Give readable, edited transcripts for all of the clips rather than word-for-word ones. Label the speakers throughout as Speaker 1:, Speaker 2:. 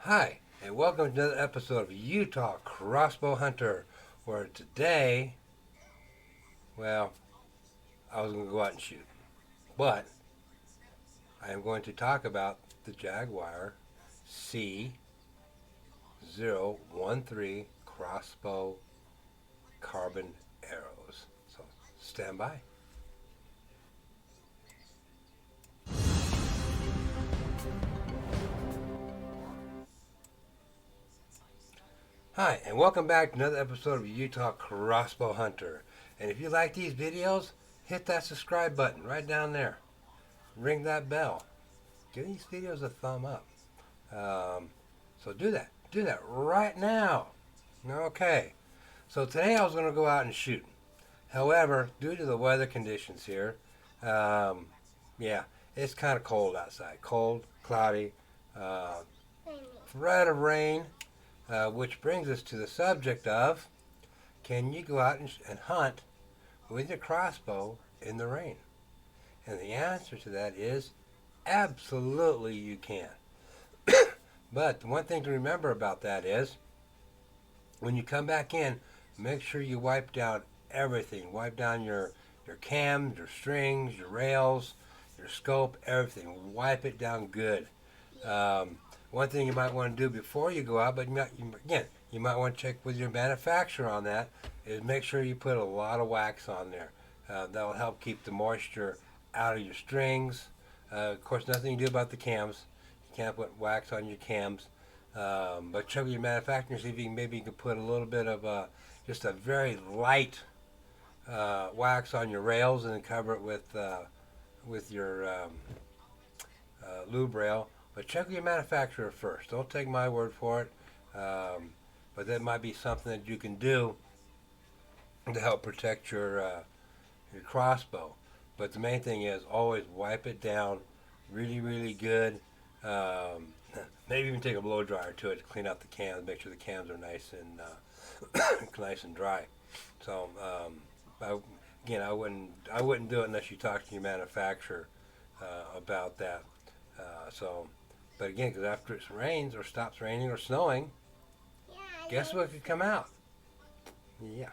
Speaker 1: Hi, and welcome to another episode of Utah Crossbow Hunter, where today, well, I was going to go out and shoot, but I am going to talk about the Jaguar C013 crossbow carbon arrows. So stand by. Hi, and welcome back to another episode of Utah Crossbow Hunter. And if you like these videos, hit that subscribe button right down there. Ring that bell. Give these videos a thumb up. So do that. Do that right now. Okay. So today I was going to go out and shoot. However, due to the weather conditions here, um, yeah, it's kind of cold outside. Cold, cloudy, uh, threat of rain, which brings us to the subject of, can you go out and hunt with your crossbow in the rain? And the answer to that is absolutely you can. But the one thing to remember about that is when you come back in, make sure you wipe down everything. Wipe down your cams, your strings, your rails, your scope, everything. Wipe it down good. One thing you might want to do before you go out, but you might want to check with your manufacturer on that, is make sure you put a lot of wax on there. That will help keep the moisture out of your strings. Of course, nothing you do about the cams. You can't put wax on your cams. But check with your manufacturer, see if maybe you can put a little bit of just a very light wax on your rails, and then cover it with your lube rail. But check with your manufacturer first. Don't take my word for it. But that might be something that you can do to help protect your crossbow. But the main thing is always wipe it down really, really good. Um, Maybe even take a blow dryer to it to clean out the cans, make sure the cans are nice and nice and dry. So I, again, I wouldn't do it unless you talk to your manufacturer about that. So, but again, because after it rains or stops raining or snowing, guess what could come out? Yeah,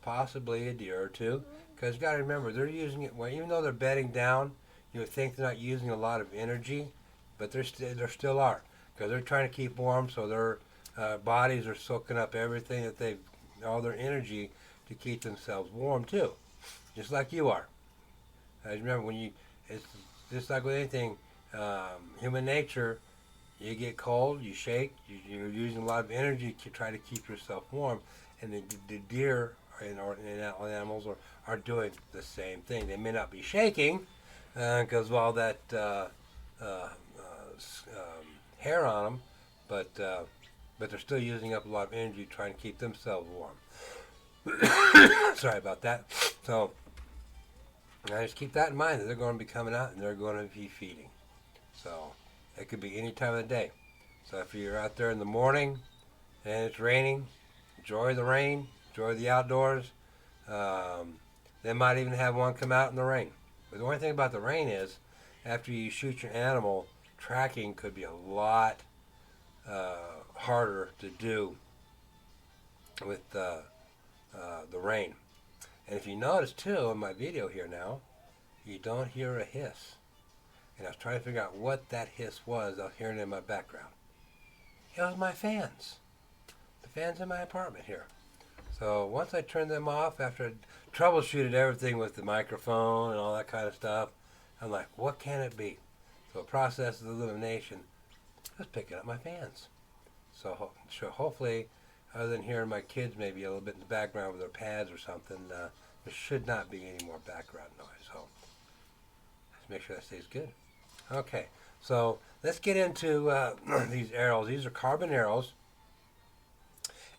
Speaker 1: possibly a deer or two. Because you got to remember, they're using it. Well, even though they're bedding down, you would think they're not using a lot of energy, but there still are, because they're trying to keep warm, so their bodies are soaking up everything that they've all their energy to keep themselves warm too, just like you are. Remember when you, it's just like with anything, human nature. You get cold, you shake, you're using a lot of energy to try to keep yourself warm, and the deer and animals are doing the same thing. They may not be shaking because of all that hair on them, but they're still using up a lot of energy trying to keep themselves warm. Sorry about that. So I just keep that in mind that they're going to be coming out and they're going to be feeding. So it could be any time of the day. So if you're out there in the morning and it's raining, enjoy the rain, enjoy the outdoors. They might even have one come out in the rain. But the only thing about the rain is, after you shoot your animal, tracking could be a lot harder to do with the rain. And if you notice too in my video here now, you don't hear a hiss. And I was trying to figure out what that hiss was. I was hearing it in my background. It was my fans. The fans in my apartment here. So once I turned them off, after I troubleshooted everything with the microphone and all that kind of stuff, I'm like, what can it be? So a process of elimination, I was picking up my fans. So hopefully, other than hearing my kids maybe a little bit in the background with their pads or something, there should not be any more background noise. So let's make sure that stays good. Okay, so let's get into these arrows. These are carbon arrows,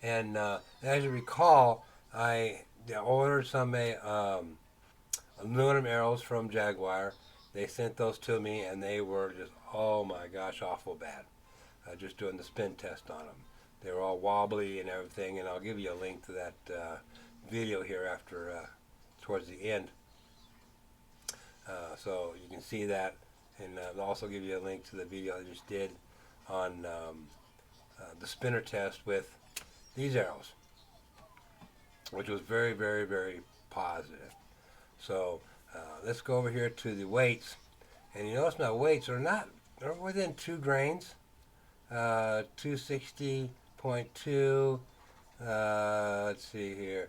Speaker 1: and as you recall, I ordered some aluminum arrows from Jaguar. They sent those to me, and they were just, oh my gosh, awful bad. Just doing the spin test on them. They were all wobbly and everything, and I'll give you a link to that video here after towards the end, so you can see that. And I'll also give you a link to the video I just did on the spinner test with these arrows, which was very, very, very positive. So let's go over here to the weights, and you notice my weights are not, they're within 2 grains, 260.2, let's see here,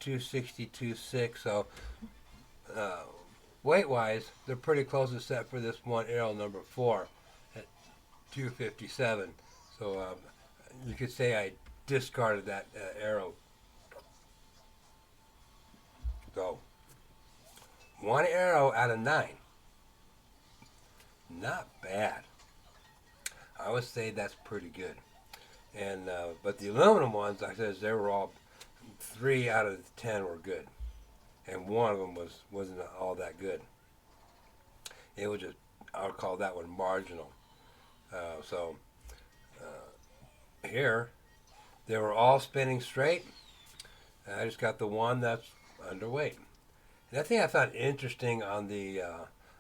Speaker 1: 262.6. So weight-wise, they're pretty close except for this one arrow number 4 at 257. So you could say I discarded that arrow. So 1 arrow out of 9. Not bad. I would say that's pretty good. And but the aluminum ones, like I said, they were all 3 out of 10 were good, and one of them wasn't all that good. It was just, I would call that one marginal. So here, they were all spinning straight. I just got the one that's underweight. And the thing I found interesting on the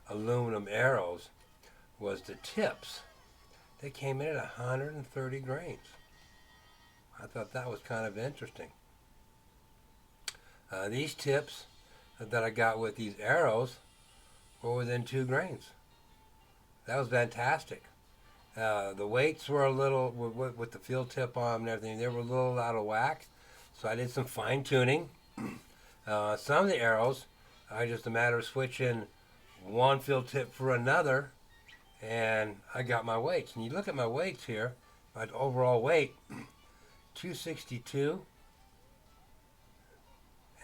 Speaker 1: aluminum arrows was the tips. They came in at 130 grains. I thought that was kind of interesting. These tips that I got with these arrows were within 2 grains. That was fantastic. The weights were a little, with the field tip on and everything, they were a little out of whack. So I did some fine tuning. Some of the arrows, just a matter of switching one field tip for another, and I got my weights. And you look at my weights here, my overall weight, 262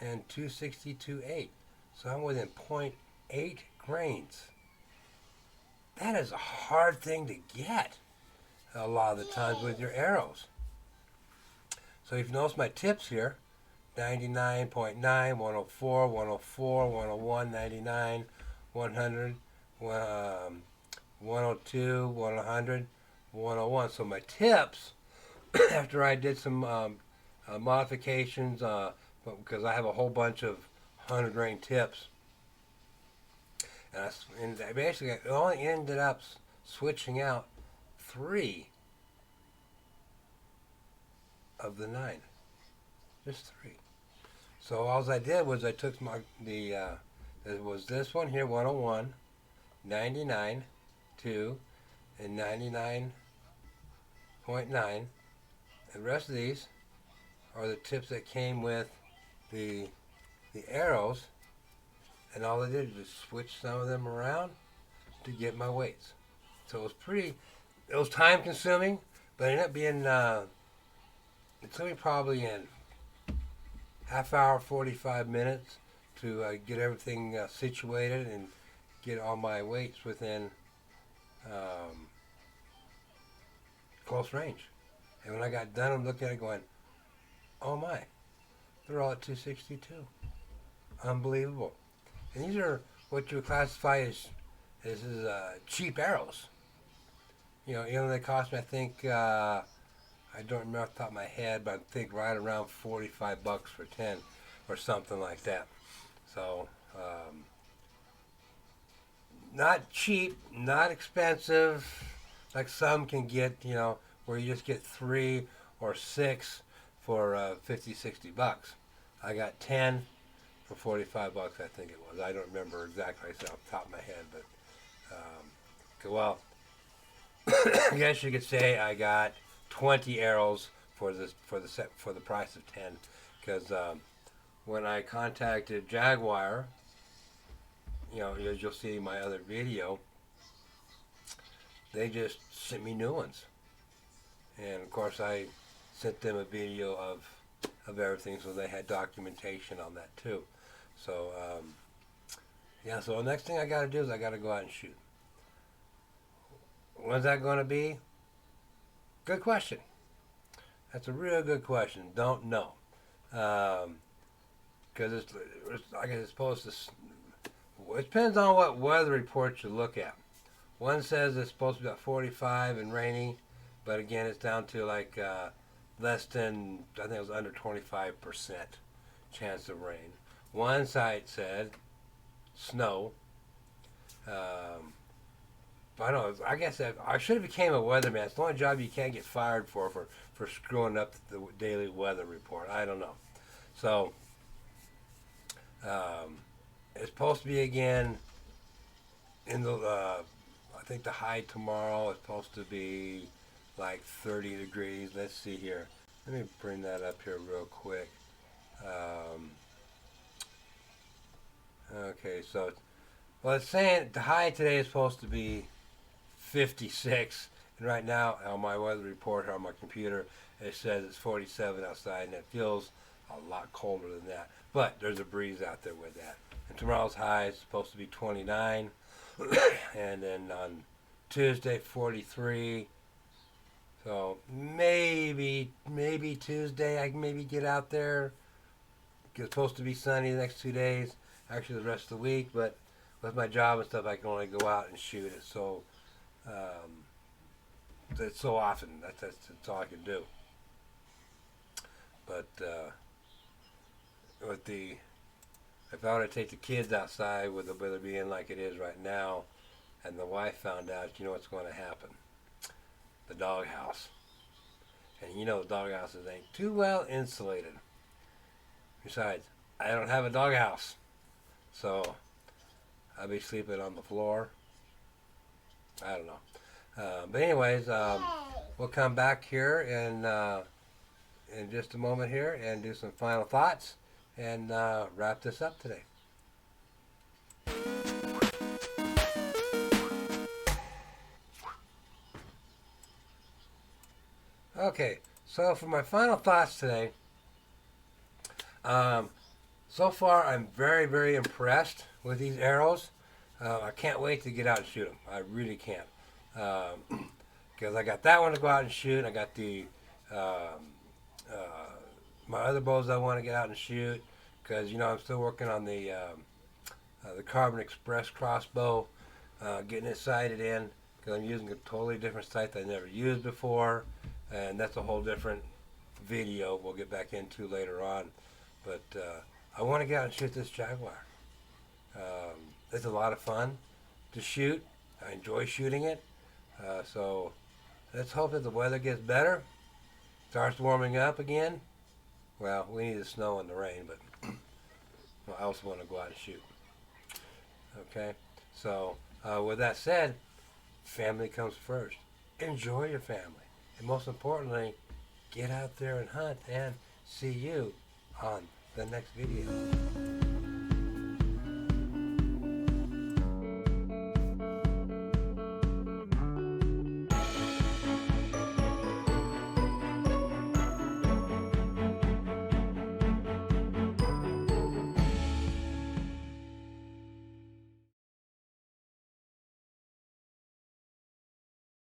Speaker 1: and 262.8. So I'm within 0.8 grains. That is a hard thing to get a lot of the times with your arrows. So if you notice my tips here, 99.9, 104, 104, 101, 99, 100, 102, 100, 101. So my tips, after I did some modifications, because I have a whole bunch of 100 grain tips, and I basically only ended up switching out 3 of the 9, just 3. So all I did was I took it was this one here, 101, 99, 2, and 99.9. The rest of these are the tips that came with the arrows, and all I did was just switch some of them around to get my weights. So it was time consuming, but it ended up being, it took me probably in half hour, 45 minutes to get everything situated and get all my weights within close range. And when I got done, I'm looking at it going, oh my, they're all at 262. Unbelievable. And these are what you would classify as cheap arrows. You know, they cost me, I think, I don't remember off the top of my head, but I think right around $45 for 10 or something like that. So, not cheap, not expensive, like some can get, where you just get 3 or 6 for 50, $60. I got 10 for $45, I think it was. I don't remember exactly off the top of my head, but well, I guess you could say I got 20 arrows for the price of 10, because when I contacted Jaguar, as you'll see in my other video, they just sent me new ones, and of course I sent them a video of everything, so they had documentation on that too. So so the next thing I got to do is I got to go out and shoot. When's that going to be? Good question. That's a real good question. Don't know. Because it's like it's supposed to. It depends on what weather reports you look at. One says it's supposed to be about 45 and rainy, but again, it's down to like less than, I think it was under 25% chance of rain. One site said snow, I know. I guess I should have became a weatherman. It's the only job you can't get fired for screwing up the daily weather report. I don't know. So um, it's supposed to be again in the. I think the high tomorrow is supposed to be like 30 degrees. Let's see here. Let me bring that up here real quick. Um, okay, so well, it's saying the high today is supposed to be 56, and right now on my weather report on my computer it says it's 47 outside, and it feels a lot colder than that. But there's a breeze out there with that. And tomorrow's high is supposed to be 29, and then on Tuesday 43. So maybe Tuesday I can maybe get out there. It's supposed to be sunny the next 2 days. Actually, the rest of the week, but with my job and stuff, I can only go out and shoot it. So it's so often. That's all I can do. But with the if I were to take the kids outside with the weather being like it is right now, and the wife found out, you know what's going to happen? The doghouse. And you know the doghouses ain't too well insulated. Besides, I don't have a doghouse, so I'll be sleeping on the floor. I don't know. But anyways, we'll come back here in just a moment here and do some final thoughts and wrap this up today. Okay, so for my final thoughts today, so far I'm very, very impressed with these arrows. I can't wait to get out and shoot them. I really can't. Because I got that one to go out and shoot. I got the my other bows I want to get out and shoot. Because, you know, I'm still working on the Carbon Express crossbow, getting it sighted in. Because I'm using a totally different sight that I never used before. And that's a whole different video we'll get back into later on. But I want to get out and shoot this Jaguar. It's a lot of fun to shoot. I enjoy shooting it. So let's hope that the weather gets better, starts warming up again. Well, we need the snow and the rain, but I also want to go out and shoot. Okay, so with that said, family comes first. Enjoy your family. And most importantly, get out there and hunt, and see you on the next video.